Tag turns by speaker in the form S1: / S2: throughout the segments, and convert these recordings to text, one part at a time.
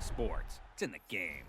S1: sports. It's in the game.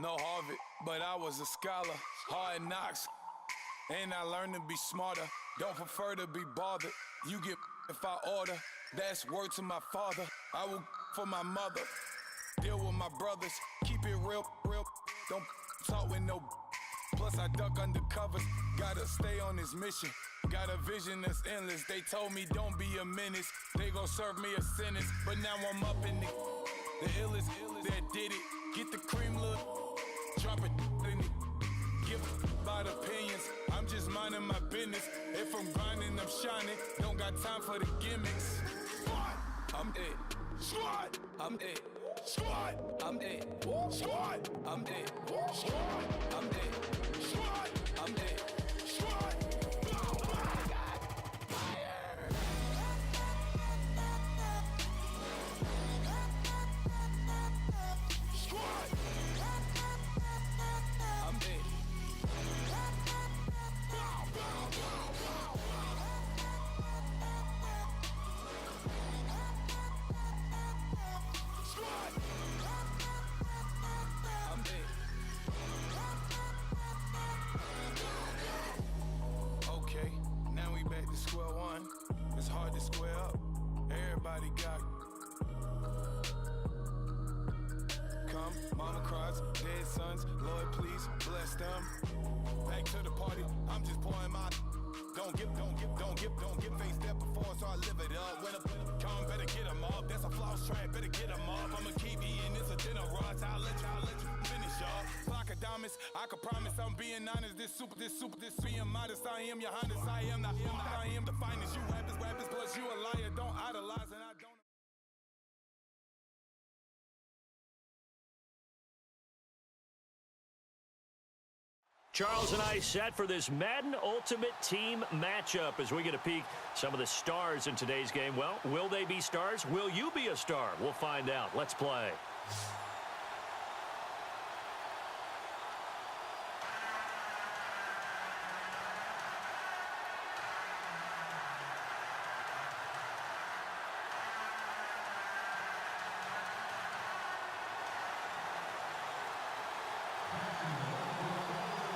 S2: No Harvard, but I was a scholar. Hard knocks, and I learned to be smarter. Don't prefer to be bothered. You get if I order. That's word to my father. I will for my mother. Deal with my brothers. Keep it real, real. Don't talk with no. Plus I duck under covers. Gotta stay on this mission. Got a vision that's endless. They told me don't be a menace. They gon' serve me a sentence. But now I'm up in the illest that did it. Get the cream, look. Drop it in it. Give about opinions. I'm just minding my business. If I'm grinding, I'm shining. Don't got time for the gimmicks. Squad, I'm it. Squad, I'm it. Squad, I'm it. Squad, I'm it. Squad, I'm it. Squad, I'm it. Squad. Oh my God. Fire. Squad. I'm it. Squad. I'm it. Okay, now we back to square one. It's hard to square up. Everybody got come, mama cries, dead sons. Lord, please bless them. Back to the party. I'm just pouring my. Don't give face that before, so I live it up. When I come, better get 'em up. That's a floss track, better get 'em up. I'ma keep eating this a dinner rush. I'll let you finish up. Flock of diamonds, I can promise I'm being honest. This being modest. I am your highness. I am the finest. You rappers, plus you a liar. Don't idolize and I don't.
S3: Charles and I set for this Madden Ultimate Team matchup as we get a peek some of the stars in today's game. Well, will they be stars? Will you be a star? We'll find out. Let's play.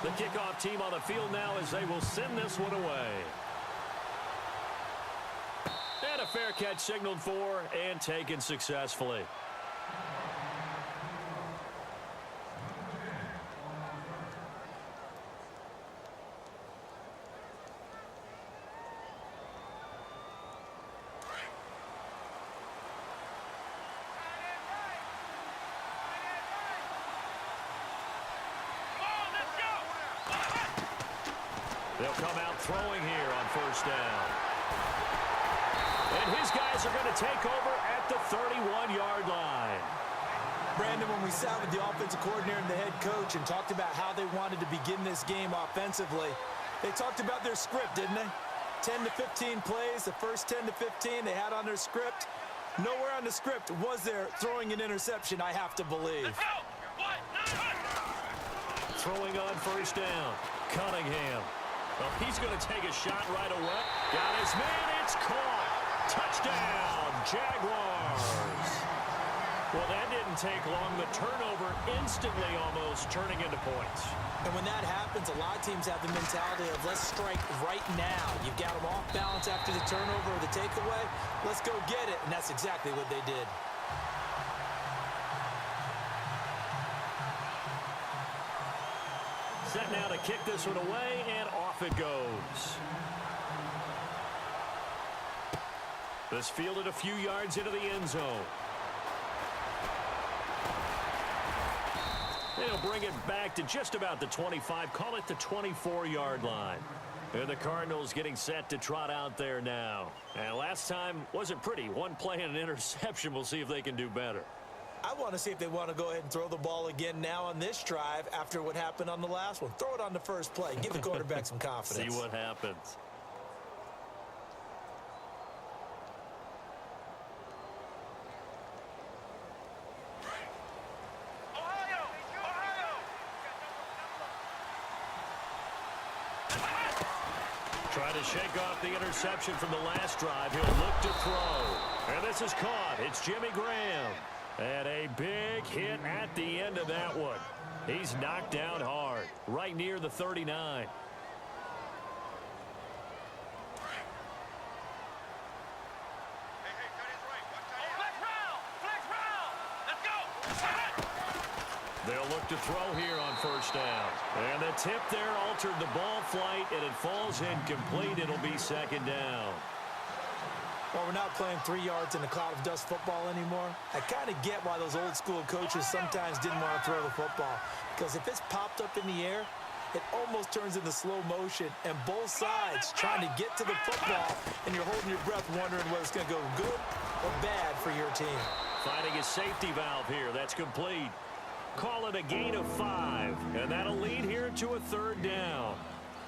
S3: The kickoff team on the field now as they will send this one away. And a fair catch signaled for and taken successfully. They'll come out throwing here on first down. And his guys are going to take over at the 31-yard line.
S4: Brandon, when we sat with the offensive coordinator and the head coach and talked about how they wanted to begin this game offensively, they talked about their script, didn't they? 10 to 15 plays, the first 10 to 15 they had on their script. Nowhere on the script was there throwing an interception, I have to believe.
S3: Throwing on first down. Cunningham. Well, he's going to take a shot right away. Got his man. It's caught. Touchdown, Jaguars. Well, that didn't take long. The turnover instantly almost turning into points.
S4: And when that happens, a lot of teams have the mentality of let's strike right now. You've got them off balance after the turnover or the takeaway. Let's go get it. And that's exactly what they did.
S3: Set now to kick this one away, and off it goes. This fielded a few yards into the end zone. They'll bring it back to just about the 25, call it the 24-yard line. And the Cardinals getting set to trot out there now. And last time wasn't pretty. One play and an interception. We'll see if they can do better.
S4: I want to see if they want to go ahead and throw the ball again now on this drive after what happened on the last one. Throw it on the first play. Give the quarterback some confidence.
S3: See what happens. Trying to shake off the interception from the last drive. He'll look to throw. And this is caught. It's Jimmy Graham. And a big hit at the end of that one. He's knocked down hard, right near the 39. They'll look to throw here on first down. And the tip there altered the ball flight, and it falls incomplete. It'll be second down.
S4: Well, we're not playing 3 yards in a cloud of dust football anymore. I kind of get why those old school coaches sometimes didn't want to throw the football. Because if it's popped up in the air, it almost turns into slow motion. And both sides trying to get to the football, and you're holding your breath wondering whether it's going to go good or bad for your team.
S3: Finding a safety valve here. That's complete. Call it a gain of 5. And that'll lead here to a third down.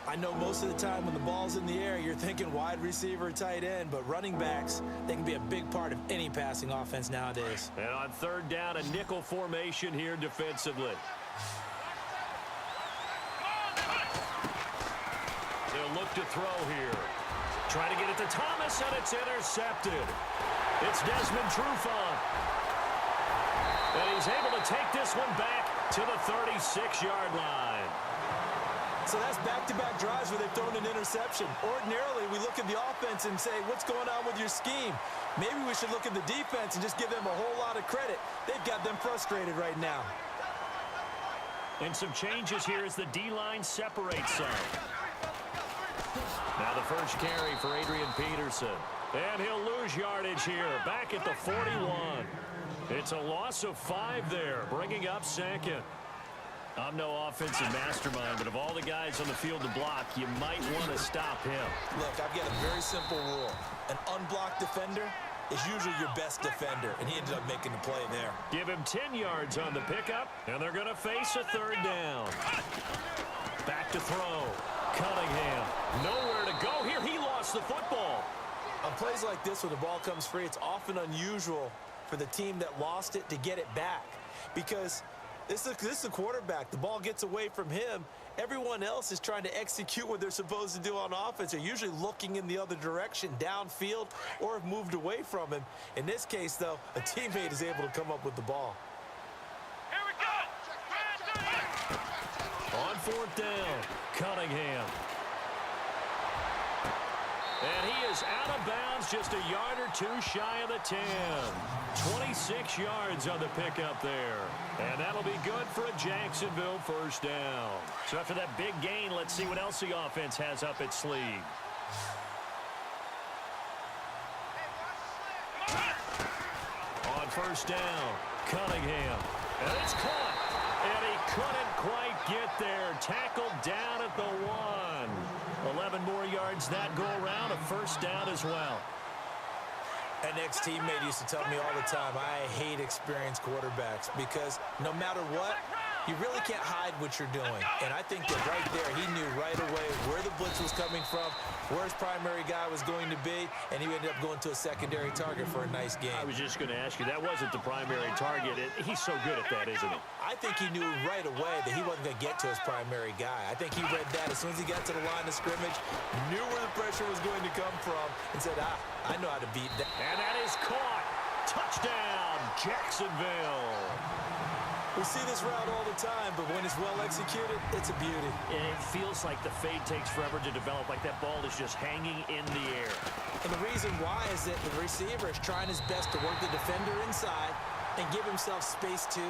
S4: I know most of the time when the ball's in the air, you're thinking wide receiver, tight end, but running backs, they can be a big part of any passing offense nowadays.
S3: And on third down, a nickel formation here defensively. They'll look to throw here. Trying to get it to Thomas, and it's intercepted. It's Desmond Trufant. And he's able to take this one back to the 36-yard line.
S4: So that's back-to-back drives where they've thrown an interception. Ordinarily, we look at the offense and say, what's going on with your scheme? Maybe we should look at the defense and just give them a whole lot of credit. They've got them frustrated right now.
S3: And some changes here as the D-line separates some. Now the first carry for Adrian Peterson. And he'll lose yardage here, back at the 41. It's a loss of 5 there, bringing up second. I'm no offensive mastermind, but of all the guys on the field to block, you might want to stop him.
S4: Look, I've got a very simple rule. An unblocked defender is usually your best defender, and he ended up making the play there.
S3: Give him 10 yards on the pickup, and they're going to face a third down. Back to throw. Cunningham, nowhere to go here. He lost the football.
S4: On plays like this where the ball comes free, it's often unusual for the team that lost it to get it back because this is a quarterback. The ball gets away from him. Everyone else is trying to execute what they're supposed to do on offense. They're usually looking in the other direction, downfield, or have moved away from him. In this case, though, a teammate is able to come up with the ball.
S1: Here we go!
S3: On fourth down, Cunningham. And he is out of bounds, just a yard or 2 shy of the 10. 26 yards on the pickup there. And that'll be good for a Jacksonville first down. So after that big gain, let's see what else the offense has up its sleeve. On first down, Cunningham. And it's caught. And he couldn't quite get there. Tackled down at the 1. 11 more yards that go around, a first down as well.
S4: An ex-teammate used to tell me all the time, I hate experienced quarterbacks because no matter what, you really can't hide what you're doing. And I think that right there, he knew right away where the blitz was coming from, where his primary guy was going to be, and he ended up going to a secondary target for a nice game.
S3: I was just going to ask you, that wasn't the primary target. He's so good at that, isn't he?
S4: I think he knew right away that he wasn't going to get to his primary guy. I think he read that as soon as he got to the line of scrimmage, knew where the pressure was going to come from, and said, I know how to beat that.
S3: And that is caught. Touchdown, Jacksonville.
S4: We see this route all the time, but when it's well executed, it's a beauty.
S3: It feels like the fade takes forever to develop, like that ball is just hanging in the air.
S4: And the reason why is that the receiver is trying his best to work the defender inside and give himself space to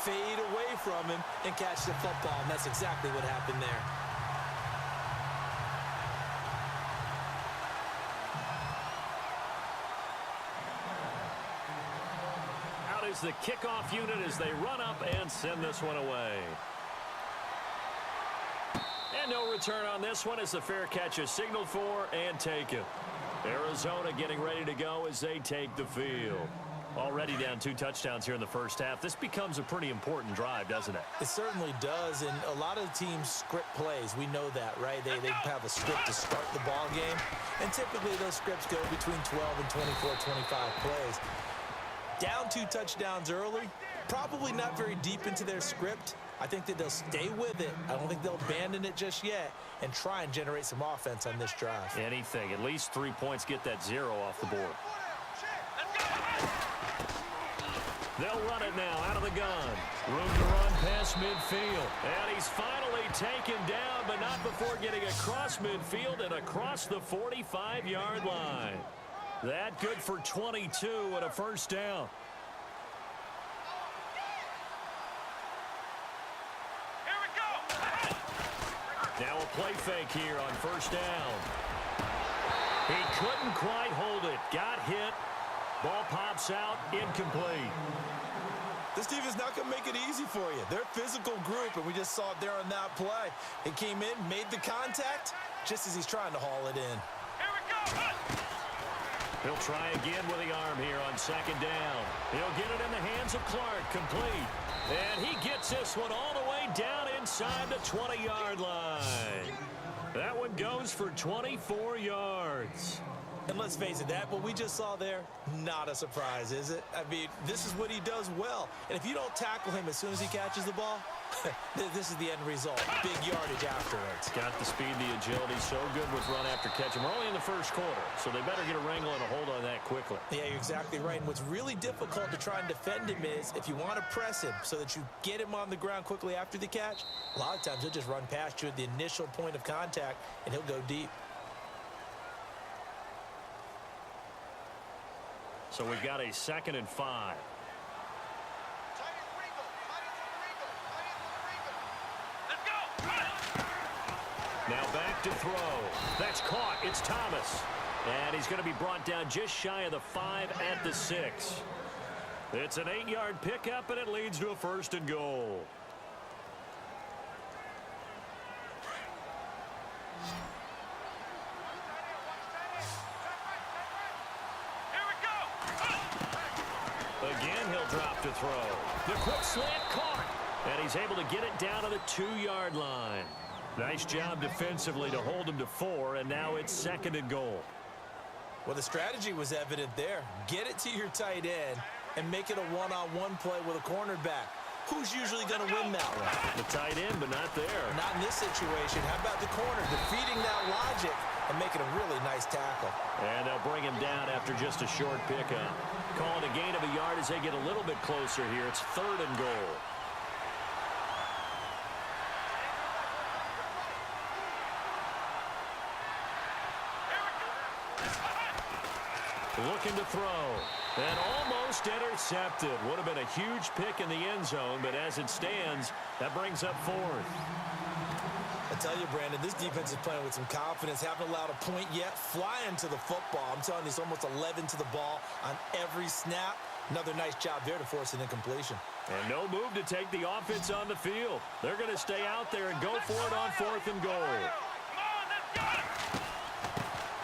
S4: fade away from him and catch the football, and that's exactly what happened there.
S3: Is the kickoff unit as they run up and send this one away. And no return on this one as the fair catch is signaled for and taken. Arizona getting ready to go as they take the field. Already down 2 touchdowns here in the first half. This becomes a pretty important drive, doesn't it?
S4: It certainly does, and a lot of teams script plays. We know that, right? They have a script to start the ball game, and typically those scripts go between 12 and 24, 25 plays. Down 2 touchdowns early, probably not very deep into their script. I think that they'll stay with it. I don't think they'll abandon it just yet and try and generate some offense on this drive.
S3: Anything. At least 3 points, get that 0 off the board. They'll run it now out of the gun. Room to run past midfield. And he's finally taken down, but not before getting across midfield and across the 45-yard line. That good for 22 and a first down.
S1: Here we go.
S3: Now a play fake here on first down. He couldn't quite hold it. Got hit. Ball pops out. Incomplete.
S4: This defense is not going to make it easy for you. They're a physical group, and we just saw it there on that play. It came in, made the contact, just as he's trying to haul it in.
S1: Here we go.
S3: He'll try again with the arm here on second down. He'll get it in the hands of Clark, complete. And he gets this one all the way down inside the 20-yard line. That one goes for 24 yards.
S4: And let's face it, that what we just saw there, not a surprise, is it? I mean, this is what he does well. And if you don't tackle him as soon as he catches the ball, this is the end result. Big yardage afterwards.
S3: Got the speed, the agility, so good with run after catch. And we're only in the first quarter, so they better get a wrangle and a hold on that quickly.
S4: Yeah, you're exactly right. And what's really difficult to try and defend him is if you want to press him so that you get him on the ground quickly after the catch, a lot of times he'll just run past you at the initial point of contact, and he'll go deep.
S3: So we've got a 2nd and 5.
S1: Let's go.
S3: Now back to throw. That's caught. It's Thomas. And he's going to be brought down just shy of the 5 at the 6. It's an 8-yard pickup, and it leads to a 1st and goal. Again, he'll drop to throw. The quick slant caught. And he's able to get it down to the 2-yard line. Nice job defensively to hold him to 4, and now it's 2nd and goal.
S4: Well, the strategy was evident there. Get it to your tight end and make it a one-on-one play with a cornerback. Who's usually going to win that one?
S3: The tight end, but not there.
S4: Not in this situation. How about the corner defeating that logic and making a really nice tackle?
S3: And they'll bring him down after just a short pickup. Calling a gain of a yard as they get a little bit closer here. It's 3rd and goal. Looking to throw. And almost intercepted. Would have been a huge pick in the end zone, but as it stands, that brings up 4th.
S4: I tell you, Brandon, this defense is playing with some confidence. Haven't allowed a point yet. Flying to the football. I'm telling you, it's almost 11 to the ball on every snap. Another nice job there to force an incompletion.
S3: And no move to take the offense on the field. They're going to stay out there and go for it on 4th and goal.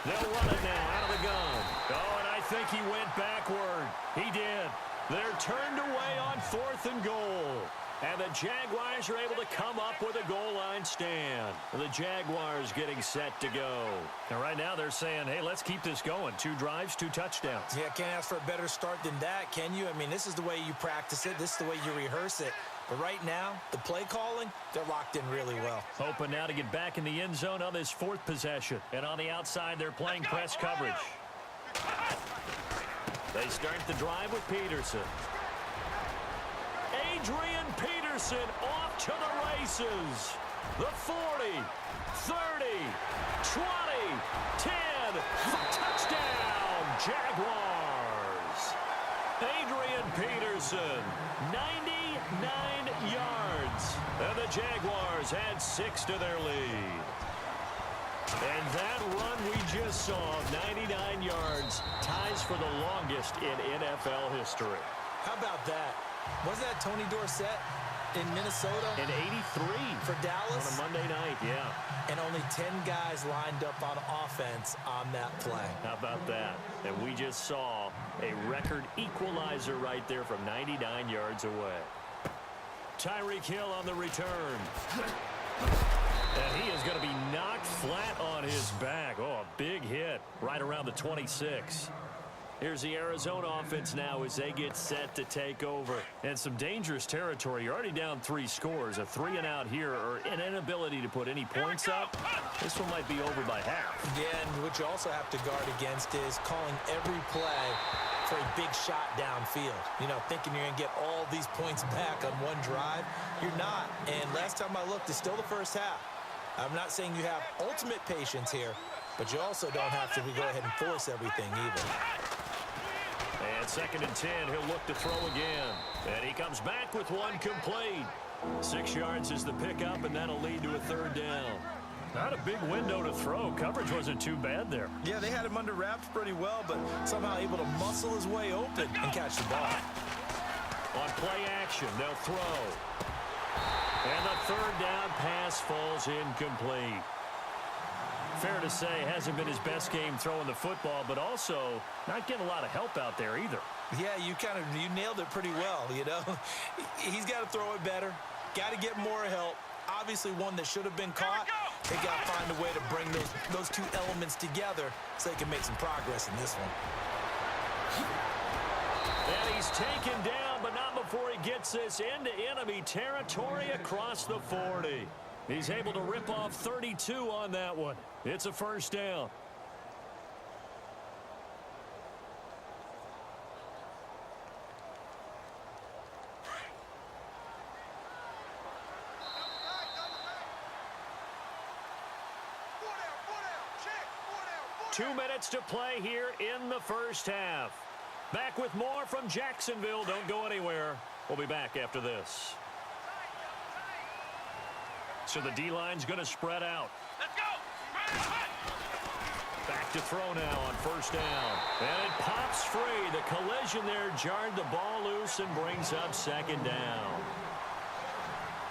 S3: They'll run it now out of the gun. Oh, and I think he went backward. He did. They're turned away on 4th and goal. And the Jaguars are able to come up with a goal line stand. The Jaguars getting set to go.
S5: And right now they're saying, hey, let's keep this going. 2 drives, 2 touchdowns.
S4: Yeah, can't ask for a better start than that, can you? I mean, this is the way you practice it. This is the way you rehearse it. But right now, the play calling, they're locked in really well.
S3: Hoping now to get back in the end zone on this 4th possession. And on the outside, they're playing press coverage. They start the drive with Peterson. Adrian Peterson off to the races. The 40, 30, 20, 10, touchdown, Jaguars. Adrian Peterson, 99 yards. And the Jaguars add 6 to their lead. And that run we just saw, 99 yards, ties for the longest in NFL history.
S4: How about that? Wasn't that Tony Dorsett in Minnesota?
S3: In 83.
S4: For Dallas?
S3: On a Monday night, yeah.
S4: And only 10 guys lined up on offense on that play.
S3: How about that? And we just saw a record equalizer right there from 99 yards away. Tyreek Hill on the return. And he is going to be knocked flat on his back. Oh, a big hit right around the 26. Here's the Arizona offense now as they get set to take over. And some dangerous territory. You're already down 3 scores. A 3-and-out here or an inability to put any points up. This one might be over by half.
S4: Yeah, and what you also have to guard against is calling every play for a big shot downfield. You know, thinking you're going to get all these points back on one drive. You're not. And last time I looked, it's still the first half. I'm not saying you have ultimate patience here, but you also don't have to go ahead and force everything either.
S3: And 2nd and 10, he'll look to throw again. And he comes back with one complete. 6 yards is the pickup, and that'll lead to a 3rd down.
S5: Not a big window to throw. Coverage wasn't too bad there.
S4: Yeah, they had him under wraps pretty well, but somehow able to muscle his way open and catch the ball.
S3: On play action, they'll throw. And the 3rd down pass falls incomplete. Fair to say, hasn't been his best game throwing the football, but also not getting a lot of help out there either.
S4: Yeah, you nailed it pretty well, you know. He's got to throw it better. Got to get more help. Obviously one that should have been caught. They got to find a way to bring those 2 elements together so they can make some progress in this one.
S3: And he's taken down, but not before he gets this into enemy territory across the 40. He's able to rip off 32 on that one. It's a 1st down. Two minutes to play here in the first half. Back with more from Jacksonville. Don't go anywhere. We'll be back after this. So the D-line's going to spread out.
S1: Let's go.
S3: Back to throw now on 1st down. And it pops free. The collision there jarred the ball loose and brings up 2nd down.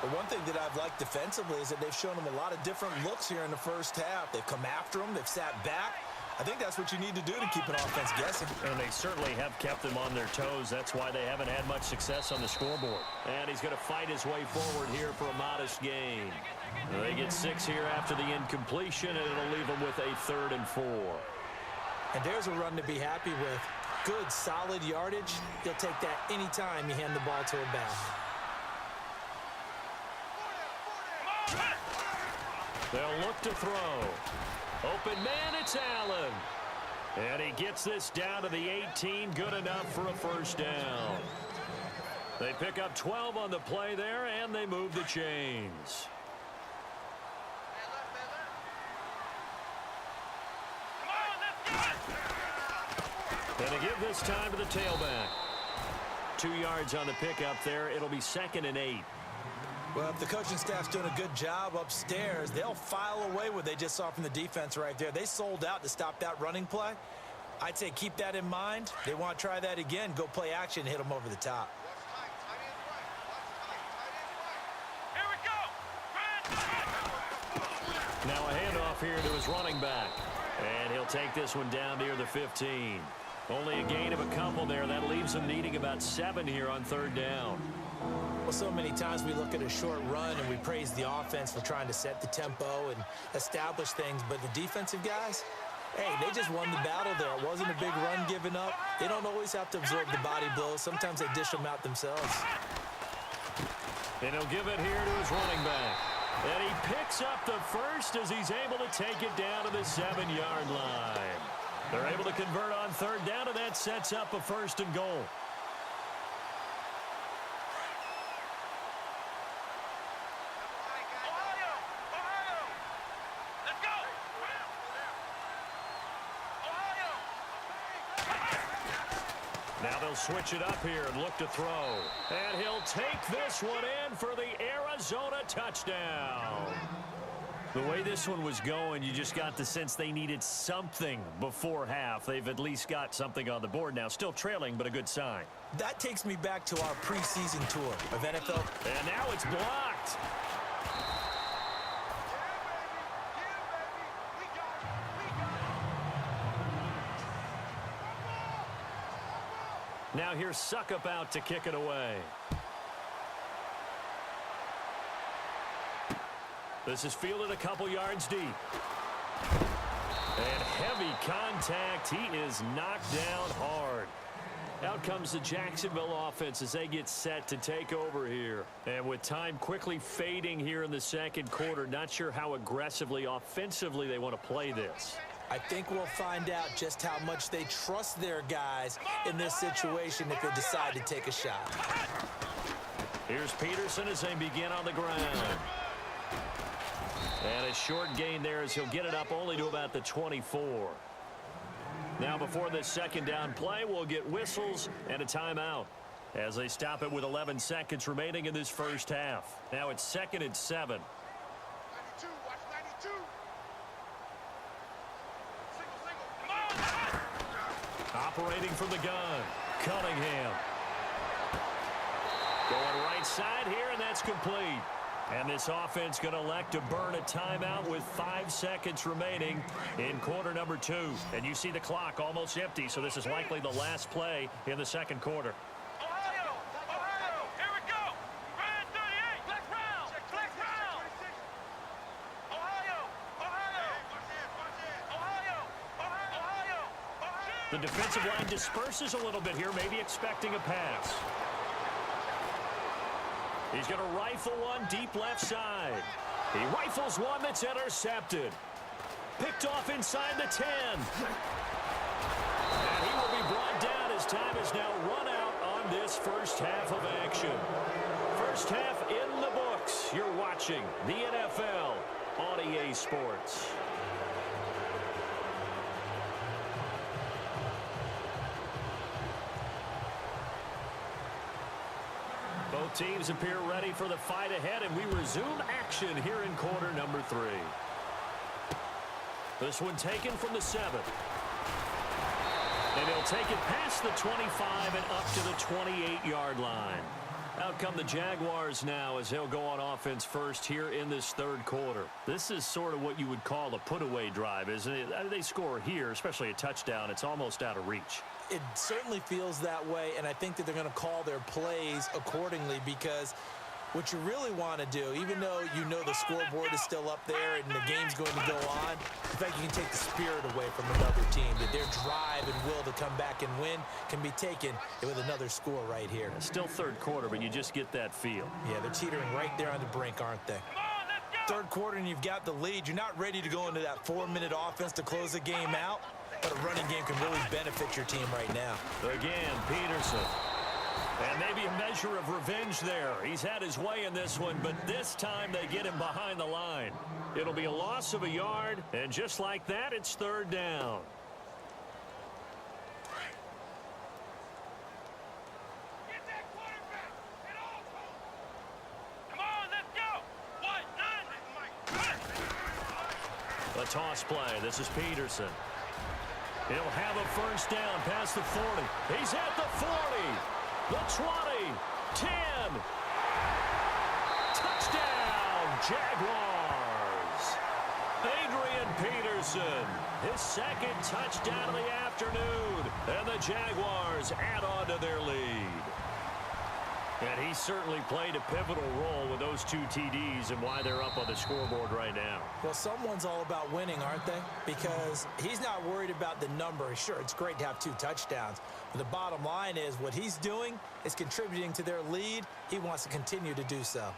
S4: But one thing that I've liked defensively is that they've shown them a lot of different looks here in the first half. They've come after them. They've sat back. I think that's what you need to do to keep an offense guessing.
S3: And they certainly have kept them on their toes. That's why they haven't had much success on the scoreboard. And he's going to fight his way forward here for a modest gain. They get 6 here after the incompletion, and it'll leave them with a 3rd and 4.
S4: And there's a run to be happy with. Good, solid yardage. He'll take that anytime you hand the ball to a back.
S3: They'll look to throw. Open man, it's Allen. And he gets this down to the 18, good enough for a 1st down. They pick up 12 on the play there, and they move the chains. And they give this time to the tailback. 2 yards on the pickup there. It'll be 2nd and 8.
S4: Well, if the coaching staff's doing a good job upstairs, they'll file away what they just saw from the defense right there. They sold out to stop that running play. I'd say keep that in mind. They want to try that again. Go play action, hit them over the top.
S1: Here we go.
S3: Now a handoff here to his running back. And he'll take this one down near the 15. Only a gain of a couple there. That leaves him needing about 7 here on 3rd down.
S4: Well, so many times we look at a short run and we praise the offense for trying to set the tempo and establish things, but the defensive guys, hey, they just won the battle there. It wasn't a big run given up. They don't always have to absorb the body blows. Sometimes they dish them out themselves.
S3: And he'll give it here to his running back. And he picks up the first as he's able to take it down to the 7-yard line. They're able to convert on third down, and that sets up a 1st and goal. Now they'll switch it up here and look to throw. And he'll take this one in for the Arizona touchdown. The way this one was going, you just got the sense they needed something before half. They've at least got something on the board now. Still trailing, but a good sign.
S4: That takes me back to our preseason tour of NFL.
S3: And now it's blocked. Now here's Suckup out to kick it away. This is fielded a couple yards deep. And heavy contact. He is knocked down hard. Out comes the Jacksonville offense as they get set to take over here. And with time quickly fading here in the second quarter, not sure how aggressively, offensively they want to play this.
S4: I think we'll find out just how much they trust their guys in this situation if they decide to take a shot.
S3: Here's Peterson as they begin on the ground. And a short gain there as he'll get it up only to about the 24. Now before this second down play, we'll get whistles and a timeout as they stop it with 11 seconds remaining in this first half. Now it's 2nd and 7.
S1: 92, watch 92.
S3: Operating from the gun, Cunningham. Going right side here, and that's complete. And this offense going to elect to burn a timeout with 5 seconds remaining in quarter number 2. And you see the clock almost empty, so this is likely the last play in the second quarter.
S1: Ohio! Ohio! Here we go! Brand 38! Black round! Black round! Ohio! Ohio! Ohio! Ohio! Ohio!
S3: The defensive line disperses a little bit here, maybe expecting a pass. He's going to rifle one deep left side. He rifles one that's intercepted. Picked off inside the 10. And he will be brought down as time is now run out on this first half of action. First half in the books. You're watching the NFL on EA Sports. Both teams appear ready for the fight ahead, and we resume action here in quarter number 3. This one taken from the 7. And he'll take it past the 25 and up to the 28-yard line. Out come the Jaguars now as they'll go on offense first here in this third quarter. This is sort of what you would call a put-away drive, isn't it? They score here, especially a touchdown. It's almost out of reach.
S4: It certainly feels that way, and I think that they're going to call their plays accordingly because what you really want to do, even though you know the scoreboard is still up there and the game's going to go on, the fact you can take the spirit away from another team, that their drive and will to come back and win can be taken with another score right here.
S3: It's still third quarter, but you just get that feel.
S4: Yeah, they're teetering right there on the brink, aren't they? Third quarter and you've got the lead. You're not ready to go into that 4-minute offense to close the game out, but a running game can really benefit your team right now.
S3: Again, Peterson. And maybe a measure of revenge there. He's had his way in this one, but this time they get him behind the line. It'll be a loss of a yard, and just like that, it's third down.
S1: Get that quarterback! Get off! Come on, let's go! 1, 9!
S3: A toss play. This is Peterson. He'll have a first down past the 40. He's at the 40. The 20, 10, touchdown, Jaguars. Adrian Peterson, his second touchdown of the afternoon, and the Jaguars add on to their lead.
S5: And he certainly played a pivotal role with those 2 TDs and why they're up on the scoreboard right now.
S4: Well, someone's all about winning, aren't they? Because he's not worried about the number. Sure, it's great to have 2 touchdowns. But the bottom line is what he's doing is contributing to their lead. He wants to continue to do so.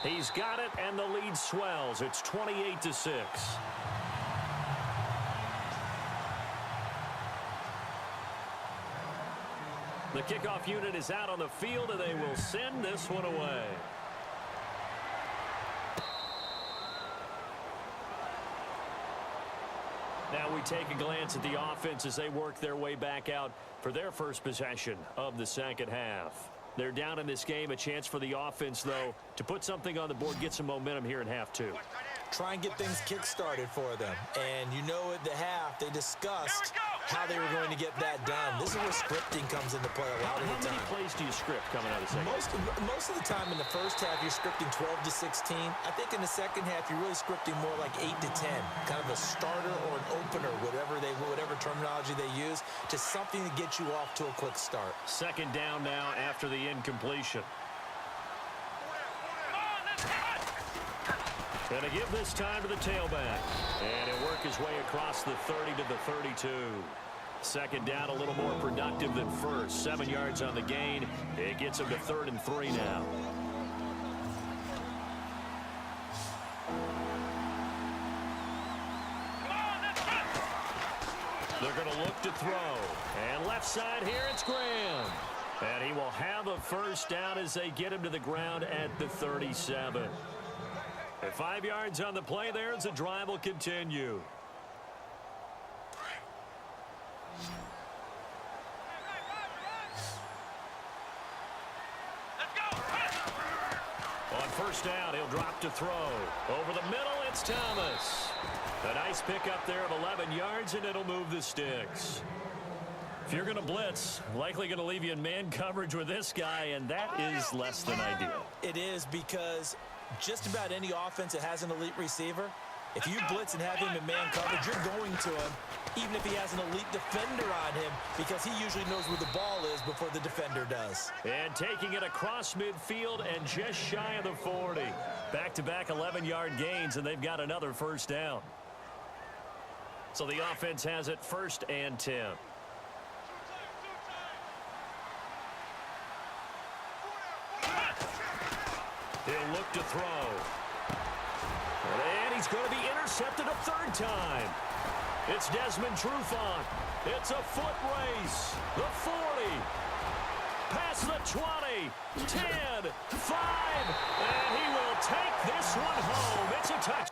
S5: He's got it, and the lead swells. It's 28-6. The kickoff unit is out on the field, and they will send this one away. Now we take a glance at the offense as they work their way back out for their first possession of the second half. They're down in this game. A chance for the offense, though, to put something on the board, get some momentum here in half 2.
S4: Try and get things kick-started for them. And you know at the half, they discussed how they were going to get that done. This is where scripting comes into play a lot of the time.
S5: How many plays do you script coming out of the second?
S4: Most of the time in the first half, you're scripting 12 to 16. I think in the second half, you're really scripting more like 8 to 10. Kind of a starter or an opener, whatever terminology they use, just something to get you off to a quick start.
S5: Second down now after the incompletion. Going to give this time to the tailback. And he'll work his way across the 30 to the 32. Second down, a little more productive than first. 7 yards on the gain. It gets him to 3rd and 3 now. They're going to look to throw. And left side here, it's Graham. And he will have a first down as they get him to the ground at the 37. 5 yards on the play there as the drive will continue. On first down, he'll drop to throw. Over the middle, it's Thomas. A nice pickup there of 11 yards, and it'll move the sticks. If you're going to blitz, likely going to leave you in man coverage with this guy, and that is less than ideal.
S4: It is because just about any offense that has an elite receiver, if you blitz and have him in man coverage, you're going to him, even if he has an elite defender on him, because he usually knows where the ball is before the defender does.
S5: And taking it across midfield and just shy of the 40. Back-to-back 11-yard gains, and they've got another first down. So the offense has it 1st and 10. He'll look to throw. And he's going to be intercepted a 3rd time. It's Desmond Trufant. It's a foot race. The 40. Past the 20. 10. 5. And he will take this one home. It's a touch.